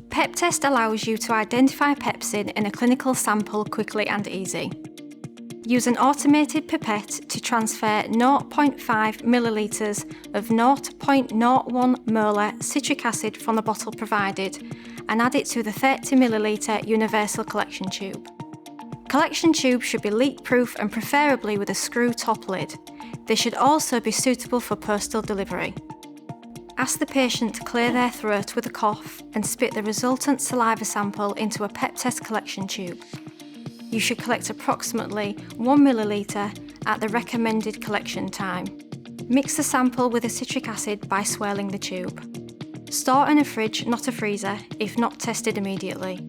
PepTest allows you to identify pepsin in a clinical sample quickly and easy. Use an automated pipette to transfer 0.5 millilitres of 0.01 molar citric acid from the bottle provided and add it to the 30 millilitre universal collection tube. Collection tubes should be leak-proof and preferably with a screw top lid. They should also be suitable for postal delivery. Ask the patient to clear their throat with a cough and spit the resultant saliva sample into a PepTest collection tube. You should collect approximately 1 millilitre at the recommended collection time. Mix the sample with the citric acid by swirling the tube. Store in a fridge, not a freezer, if not tested immediately.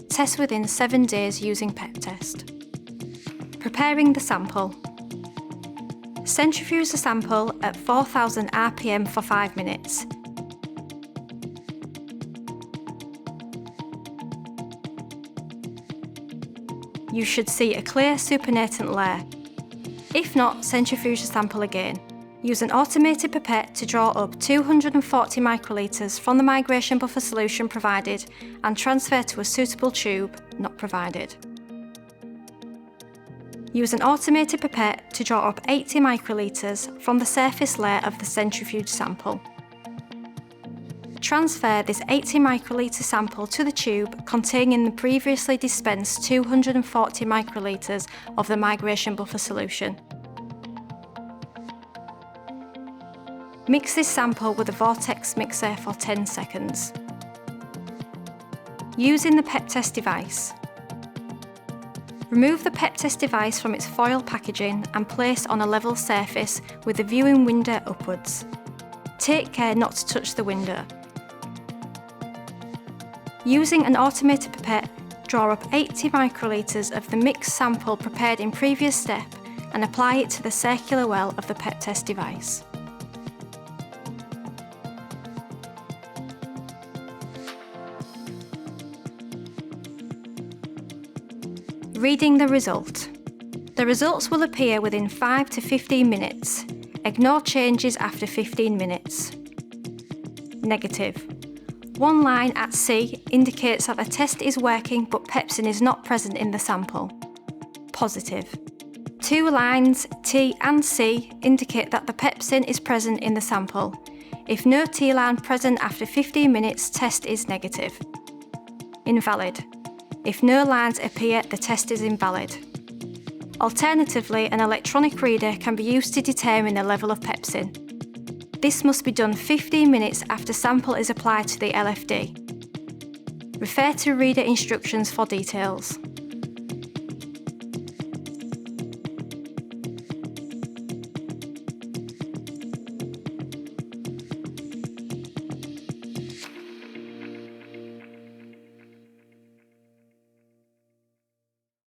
Test within 7 days using PepTest. Preparing the sample. Centrifuge the sample at 4000 RPM for 5 minutes. You should see a clear supernatant layer. If not, centrifuge the sample again. Use an automated pipette to draw up 240 microlitres from the migration buffer solution provided and transfer to a suitable tube not provided. Use an automated pipette to draw up 80 microlitres from the surface layer of the centrifuge sample. Transfer this 80 microlitre sample to the tube containing the previously dispensed 240 microlitres of the migration buffer solution. Mix this sample with a vortex mixer for 10 seconds. Using the PepTest device. Remove the PepTest device from its foil packaging and place on a level surface with the viewing window upwards. Take care not to touch the window. Using an automated pipette, draw up 80 microlitres of the mixed sample prepared in previous step and apply it to the circular well of the PepTest device. Reading the result. The results will appear within 5 to 15 minutes. Ignore changes after 15 minutes. Negative. One line at C indicates that the test is working but pepsin is not present in the sample. Positive. Two lines, T and C, indicate that the pepsin is present in the sample. If no T line present after 15 minutes, test is negative. Invalid. If no lines appear, the test is invalid. Alternatively, an electronic reader can be used to determine the level of pepsin. This must be done 15 minutes after sample is applied to the LFD. Refer to reader instructions for details.